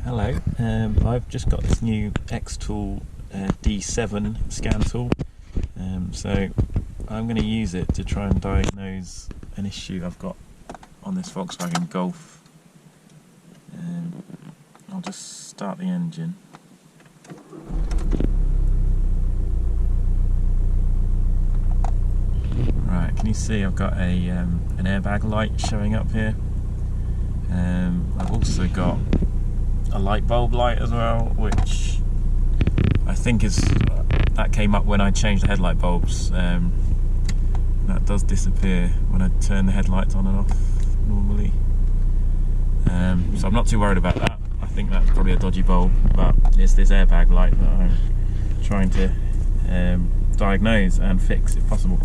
Hello, I've just got this new XTool D7 scan tool, so I'm going to use it to try and diagnose an issue I've got on this Volkswagen Golf. I'll just start the engine. Right, can you see I've got an airbag light showing up here. I've also got a light bulb light as well, which I think that came up when I changed the headlight bulbs. That does disappear when I turn the headlights on and off normally. So I'm not too worried about that. I think that's probably a dodgy bulb, but it's this airbag light that I'm trying to diagnose and fix if possible.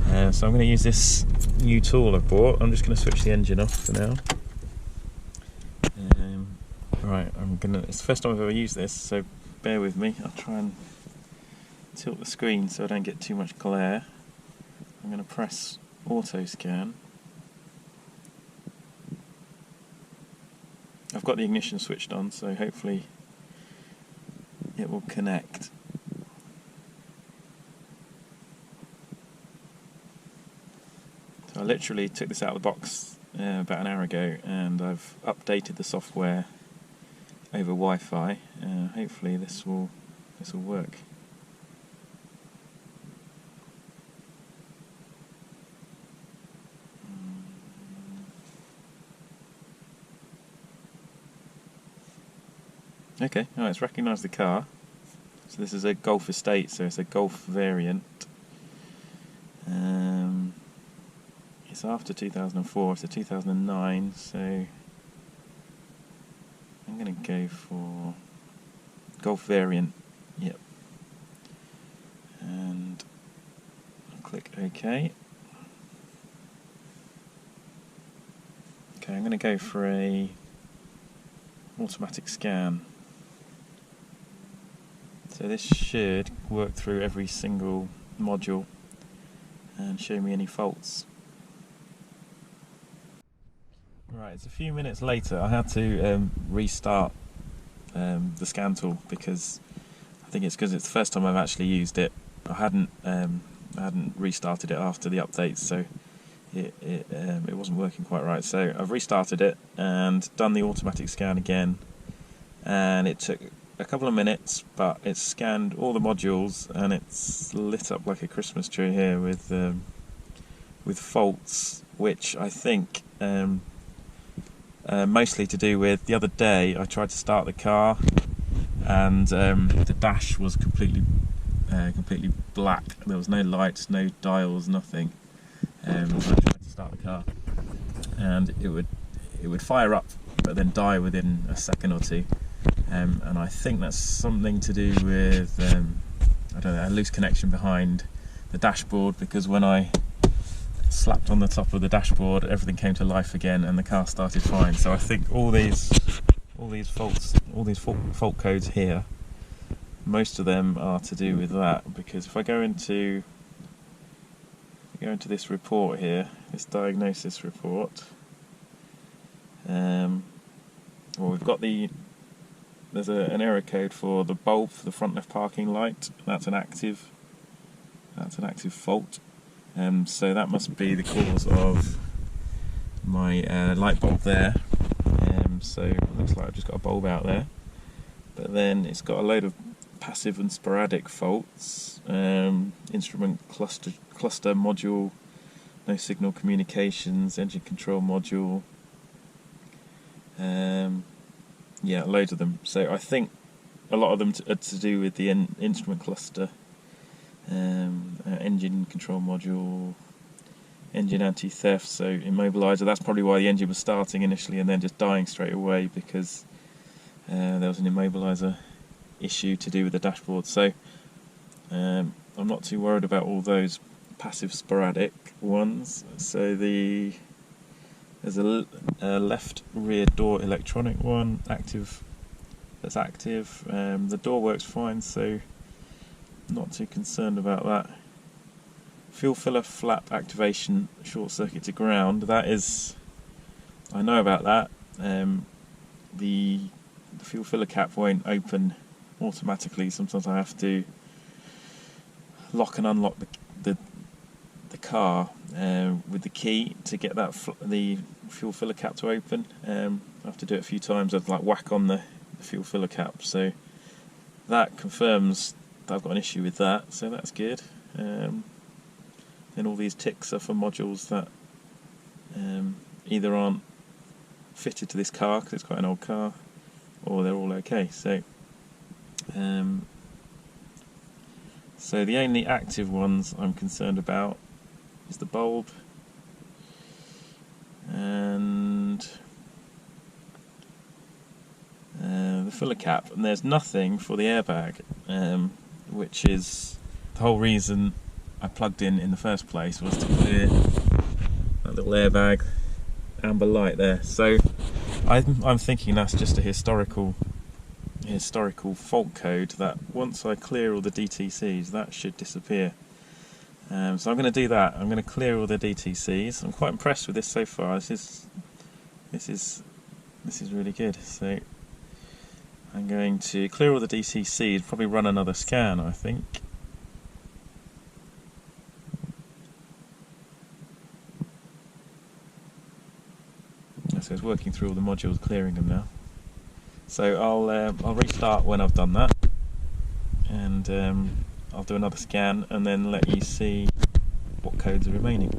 So I'm going to use this new tool I bought. I'm just going to switch the engine off for now. Right, it's the first time I've ever used this, so bear with me. I'll try and tilt the screen so I don't get too much glare. I'm going to press auto scan. I've got the ignition switched on, so hopefully it will connect. So I literally took this out of the box about an hour ago, and I've updated the software over Wi-Fi. Hopefully this will work. Okay, it's recognised the car. So this is a Golf Estate, so it's a Golf variant. It's after 2004, it's a 2009, so I'm going to go for Golf variant, yep. And I'll click OK. Okay, I'm going to go for a automatic scan. So this should work through every single module and show me any faults. Right, it's a few minutes later. I had to restart the scan tool because I think it's because it's the first time I've actually used it. I hadn't restarted it after the updates, so it wasn't working quite right. So I've restarted it and done the automatic scan again, and it took a couple of minutes, but it scanned all the modules and it's lit up like a Christmas tree here with faults, which I think mostly to do with the other day I tried to start the car and the dash was completely black. There was no lights, no dials, nothing. I tried to start the car and it would fire up but then die within a second or two. And I think that's something to do with I don't know, a loose connection behind the dashboard, because when I slapped on the top of the dashboard everything came to life again and the car started fine. So I think all these fault codes here, most of them are to do with that, because if I go into this report here, this diagnosis report, well, we've got there's an error code for the bulb for the front left parking light. That's an active fault. So that must be the cause of my light bulb there. So it looks like I've just got a bulb out there. But then it's got a load of passive and sporadic faults. Instrument cluster module, no signal communications, engine control module. Yeah, loads of them. So I think a lot of them are to do with the instrument cluster, engine control module, engine anti-theft, so immobiliser. That's probably why the engine was starting initially and then just dying straight away, because there was an immobiliser issue to do with the dashboard. So I'm not too worried about all those passive sporadic ones. So there's a left rear door electronic one, that's active. The door works fine, so not too concerned about that. Fuel filler flap activation, short circuit to ground, that is, I know about that. The the fuel filler cap won't open automatically. Sometimes I have to lock and unlock the car with the key to get that the fuel filler cap to open. I have to do it a few times. I'd like whack on the fuel filler cap, so that confirms that I've got an issue with that, so that's good. Then all these ticks are for modules that either aren't fitted to this car because it's quite an old car, or they're all okay. So so the only active ones I'm concerned about is the bulb and the filler cap, and there's nothing for the airbag, which is the whole reason I plugged in the first place, was to clear that little airbag amber light there. So I'm thinking that's just a historical fault code, that once I clear all the DTCs that should disappear. So I'm going to do that. I'm going to clear all the DTCs. I'm quite impressed with this so far. This is really good. So I'm going to clear all the DTCs, probably run another scan, I think. So it's working through all the modules, clearing them now. So I'll restart when I've done that, and I'll do another scan and then let you see what codes are remaining.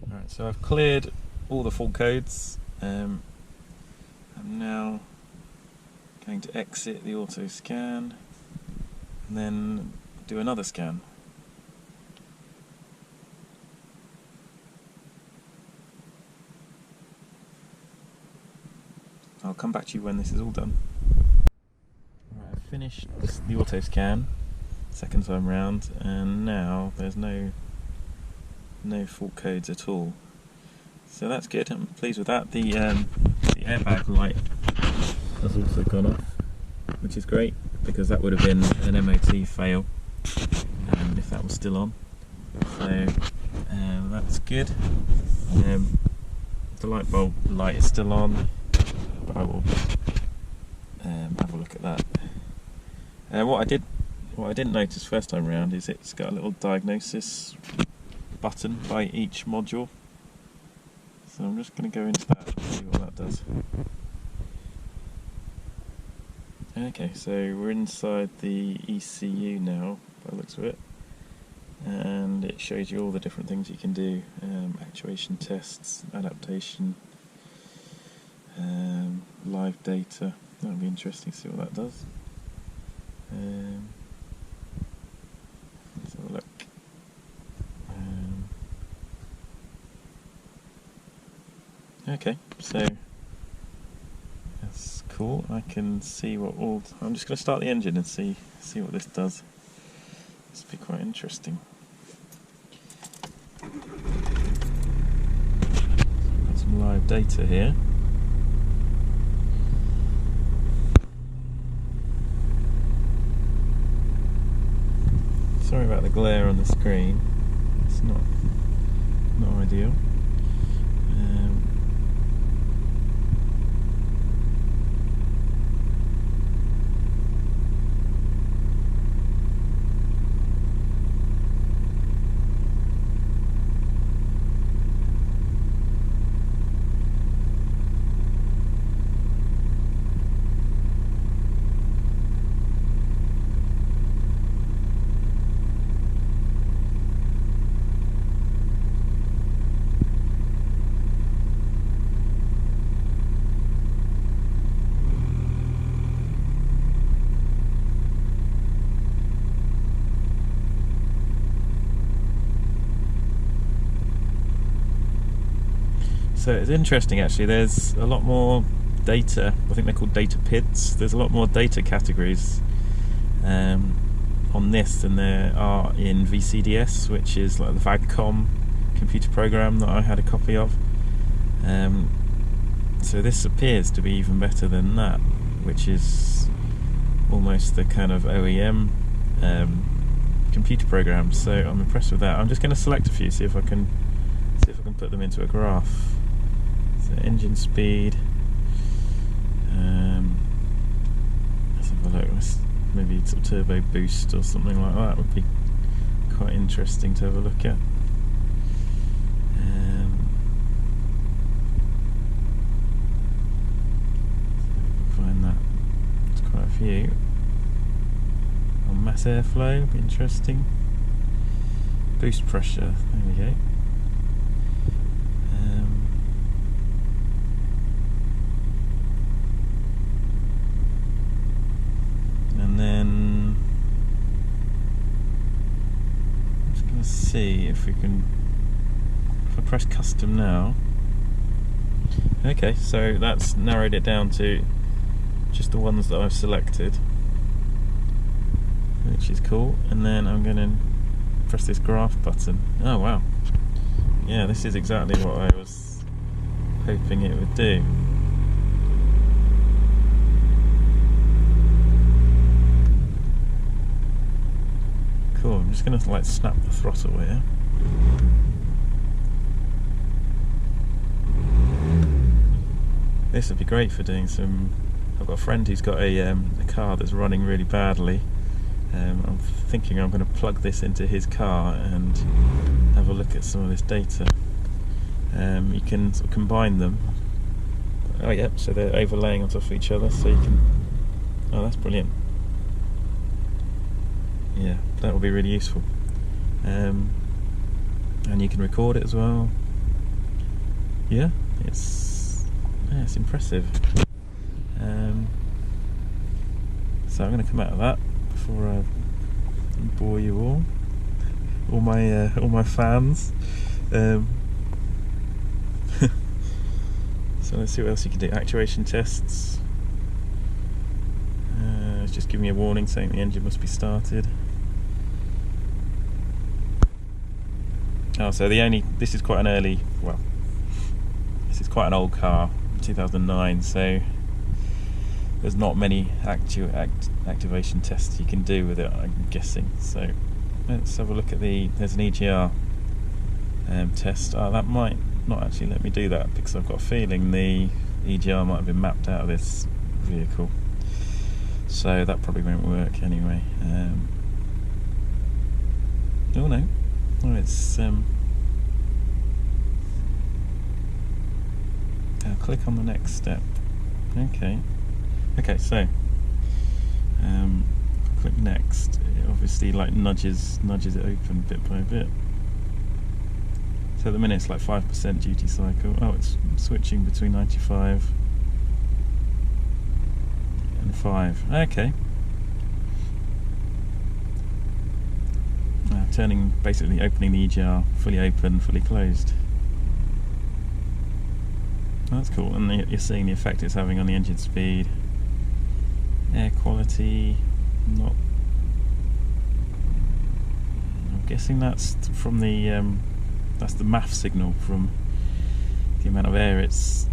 Alright, so I've cleared all the fault codes. I'm now going to exit the auto scan and then do another scan. I'll come back to you when this is all done. Right, I've finished the auto scan, second time round, and now there's no fault codes at all. So that's good. I'm pleased with that. The airbag light has also gone off, which is great, because that would have been an MOT fail if that was still on. So that's good. The light bulb light is still on, but I will have a look at that. What I didn't notice first time round is it's got a little diagnosis button by each module. So I'm just going to go into that and see what that does. Okay, so we're inside the ECU now, by the looks of it, and it shows you all the different things you can do: actuation tests, adaptation, live data. That'll be interesting to see what that does. Let's have a look. Okay, so that's cool. I can see what all. I'm just going to start the engine and see what this does. This will be quite interesting. Got some live data here. Sorry about the glare on the screen. It's not ideal. So it's interesting actually, there's a lot more data. I think they're called data PIDs. There's a lot more data categories on this than there are in VCDS, which is like the VAGCOM computer program that I had a copy of. So this appears to be even better than that, which is almost the kind of OEM computer program. So I'm impressed with that. I'm just going to select a few, see if I can put them into a graph. So engine speed, Let's have a look. Maybe sort of turbo boost or something like that would be quite interesting to have a look at. Find that. There's quite a few. On mass airflow would be interesting. Boost pressure, there we go. And then I'm just going to see if we can, if I press custom now. Okay, so that's narrowed it down to just the ones that I've selected, which is cool. And then I'm going to press this graph button. Oh wow, yeah, this is exactly what I was hoping it would do. Cool, I'm just going to like snap the throttle here. This would be great for doing some. I've got a friend who's got a car that's running really badly. I'm thinking I'm going to plug this into his car and have a look at some of this data. You can sort of combine them. Oh yeah, so they're overlaying on top of each other, so you can. Oh, that's brilliant. Yeah, that will be really useful. And you can record it as well. Yeah, it's impressive. So I'm going to come out of that before I bore you all my fans. So let's see what else you can do. Actuation tests. It's just giving me a warning saying the engine must be started. Oh, so this is quite an early, well, this is quite an old car, 2009, so there's not many activation tests you can do with it, I'm guessing. So let's have a look at there's an EGR test. Oh, that might not actually let me do that because I've got a feeling the EGR might have been mapped out of this vehicle. So that probably won't work anyway. Oh no. Oh, it's I'll click on the next step. Okay, so click next. It obviously like nudges it open bit by bit. So at the minute it's like 5% duty cycle. Oh, it's switching between 95 and 5. Okay. Basically opening the EGR, fully open, fully closed. That's cool, and you're seeing the effect it's having on the engine speed, air quality. Not. I'm guessing that's from the that's the MAF signal from the amount of air it's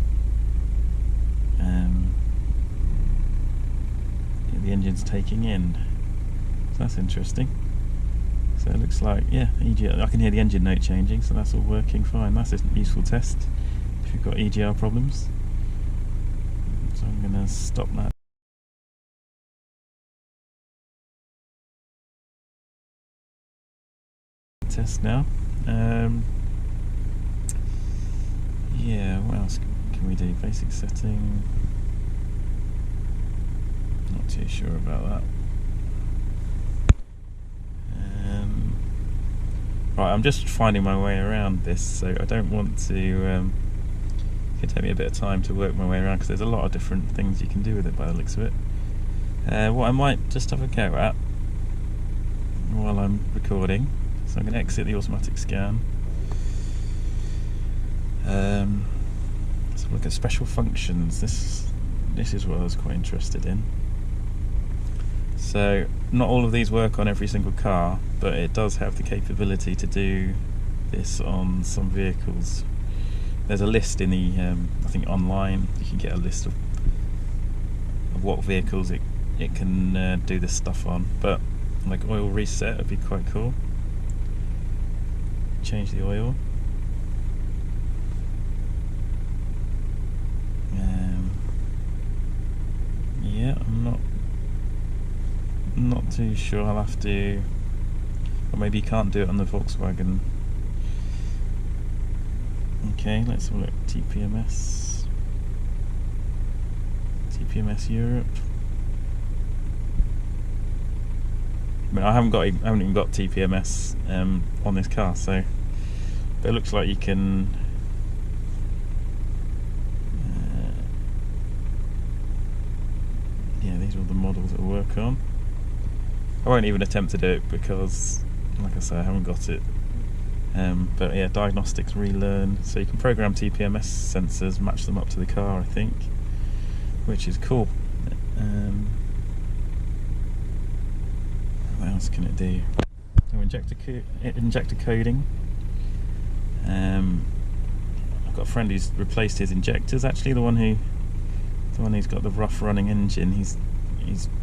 the engine's taking in. So that's interesting. So it looks like, yeah, EGR, I can hear the engine note changing, so that's all working fine. That's a useful test if you've got EGR problems. So I'm going to stop that. Test now. Yeah, what else can we do? Basic setting. Not too sure about that. Right, I'm just finding my way around this, so I don't want to. It can take me a bit of time to work my way around because there's a lot of different things you can do with it by the looks of it. What I might just have a go at while I'm recording, so I'm going to exit the automatic scan. Let's look at special functions. This is what I was quite interested in. So not all of these work on every single car, but it does have the capability to do this on some vehicles. There's a list in the, I think online, you can get a list of what vehicles it can do this stuff on, but like oil reset would be quite cool. Change the oil. too sure. I'll have to, or maybe you can't do it on the Volkswagen. Okay, let's have a look. TPMS Europe. I mean, I haven't even got TPMS on this car, so but it looks like you can. Yeah, these are all the models that will work on. I won't even attempt to do it because, like I say, I haven't got it. But yeah, diagnostics relearn, so you can program TPMS sensors, match them up to the car, I think, which is cool. What else can it do? So injector coding. I've got a friend who's replaced his injectors. Actually, the one who's got the rough running engine, he's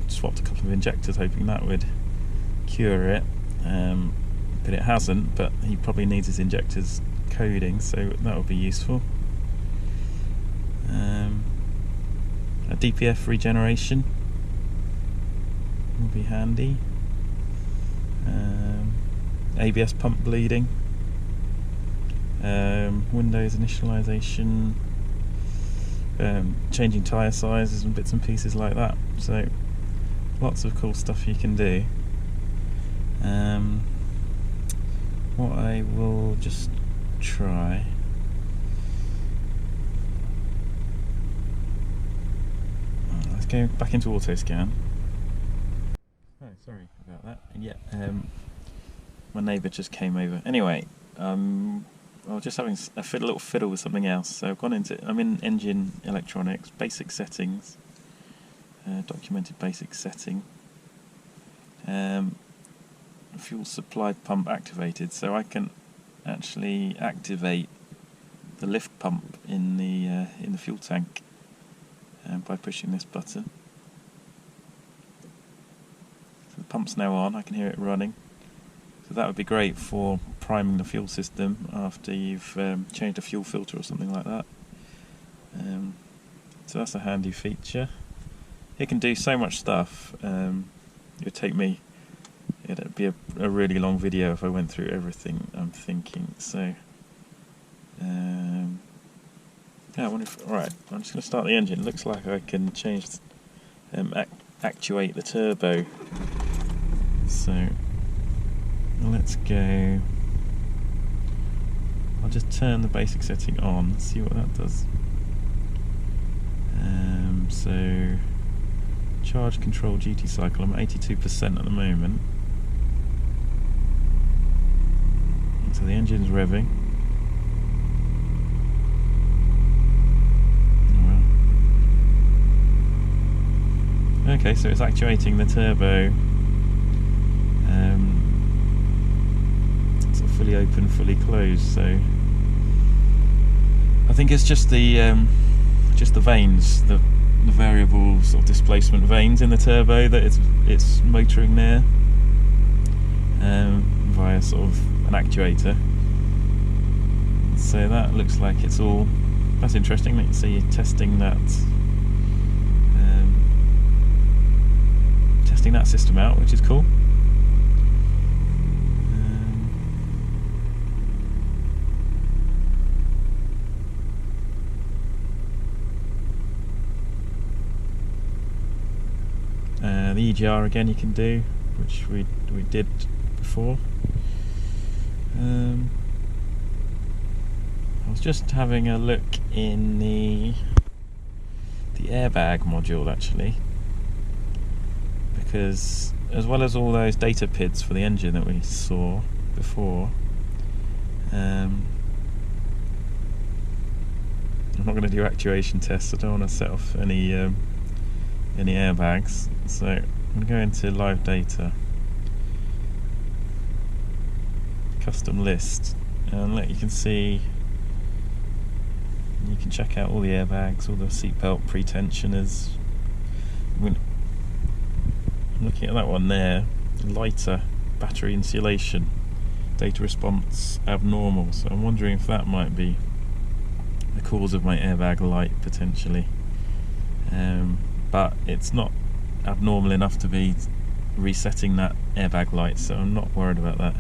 swapped a couple of injectors, hoping that would cure it. But it hasn't. But he probably needs his injectors coding, so that would be useful. A DPF regeneration will be handy. ABS pump bleeding. Windows initialization. Changing tyre sizes and bits and pieces like that. So lots of cool stuff you can do. What I will just try. Let's go back into auto scan. Oh, sorry about that. And yeah, my neighbour just came over. Anyway, I was just having a little fiddle with something else. So I'm in engine electronics, basic settings, documented basic setting. Fuel supply pump activated, so I can actually activate the lift pump in the fuel tank by pushing this button. So the pump's now on, I can hear it running. So that would be great for priming the fuel system after you've changed a fuel filter or something like that. So that's a handy feature. It can do so much stuff. It'd be a really long video if I went through everything I'm thinking. So, yeah, I wonder if. Right, I'm just going to start the engine. It looks like I can change, actuate the turbo. So, let's go. I'll just turn the basic setting on, see what that does. So, charge control duty cycle, I'm at 82% at the moment. So the engine's revving. Okay, so it's actuating the turbo. It's fully open, fully closed. So I think it's just the vanes, the variable sort of displacement vanes in the turbo that it's motoring there via sort of an actuator. So that looks like it's all. That's interesting. Let's see, you're testing that system out, which is cool. The EGR again you can do, which we did before. I was just having a look in the Airbag module actually, because as well as all those data PIDs for the engine that we saw before, I'm not going to do actuation tests. I don't want to set off any airbags, so I'm going to go into live data, custom list, and you can see, you can check out all the airbags, all the seatbelt pretensioners. I'm looking at that one there, lighter battery insulation, data response abnormal, so I'm wondering if that might be the cause of my airbag light potentially. But it's not abnormal enough to be resetting that airbag light, so I'm not worried about that.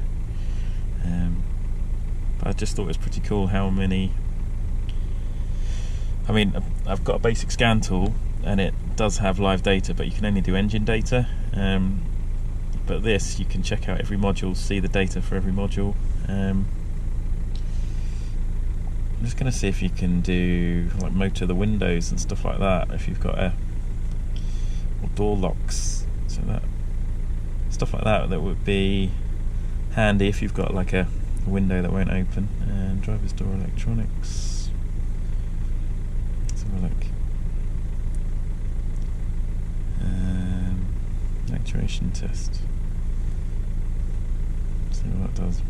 But I just thought it was pretty cool how many. I mean, I've got a basic scan tool and it does have live data, but you can only do engine data. But this, you can check out every module, see the data for every module. I'm just going to see if you can do like motor the windows and stuff like that, if you've got or door locks, so that stuff like that would be handy if you've got like a window that won't open. And driver's door electronics, let's have a look. Actuation test, see what that does.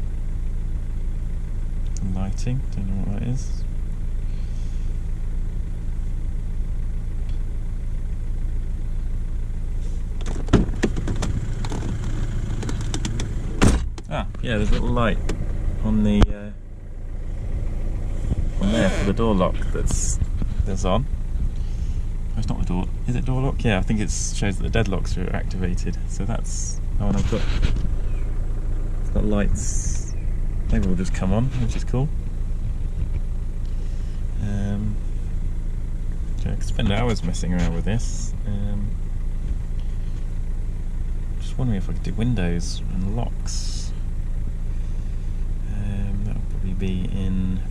Lighting, don't know what that is. Ah, yeah, there's a little light on the on there for the door lock that's on. Oh, it's not the door. Is it door lock? Yeah, I think it shows that the deadlocks are activated. So that's. Oh, and it's got lights. They will just come on, which is cool. I could spend hours messing around with this. Just wondering if I could do windows and locks. That'll probably be in.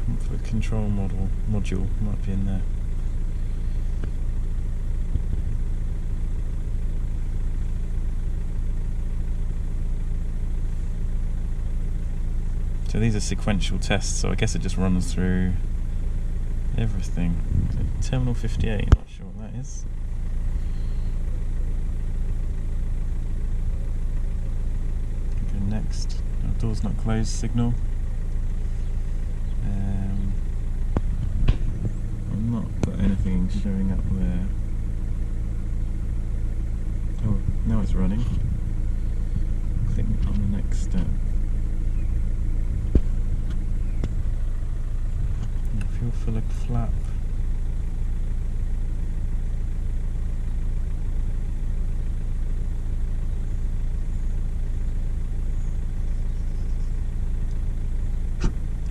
Comfort control module might be in there. So these are sequential tests, so I guess it just runs through everything. Terminal 58, not sure what that is. Go next. Door's not closed signal. I've not got anything showing up there. Oh, now it's running. Click on the next step. Fuel filler flap.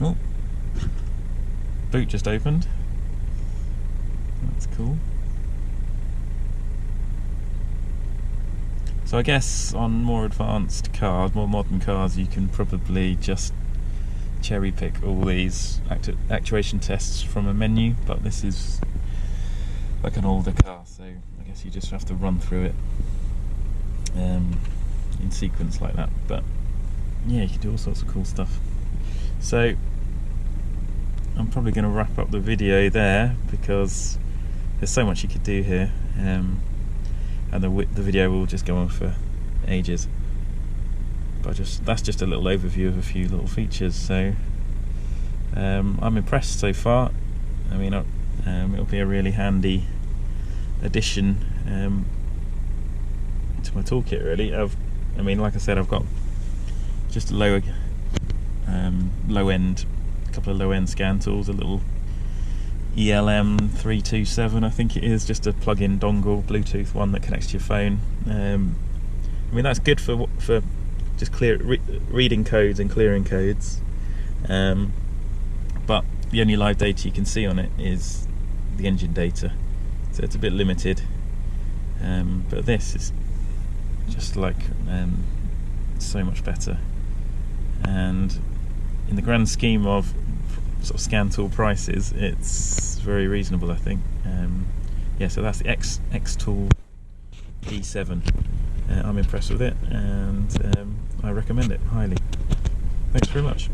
Oh, boot just opened. That's cool. So I guess on more advanced cars, more modern cars, you can probably just cherry pick all these actuation tests from a menu, but this is like an older car, so I guess you just have to run through it in sequence like that. But yeah, you can do all sorts of cool stuff. So I'm probably going to wrap up the video there because there's so much you could do here, and the video will just go on for ages. But that's just a little overview of a few little features. So I'm impressed so far. I mean, it'll be a really handy addition to my toolkit, really. I mean, like I said, I've got just a low end, a couple of low end scan tools, a little ELM 327, I think it is, just a plug-in dongle, Bluetooth one that connects to your phone. I mean, that's good for just reading codes and clearing codes, but the only live data you can see on it is the engine data, so it's a bit limited. But this is just like so much better, and in the grand scheme of sort of scan tool prices, it's very reasonable, I think. Yeah, so that's the XTool D7. I'm impressed with it, and I recommend it highly. Thanks very much.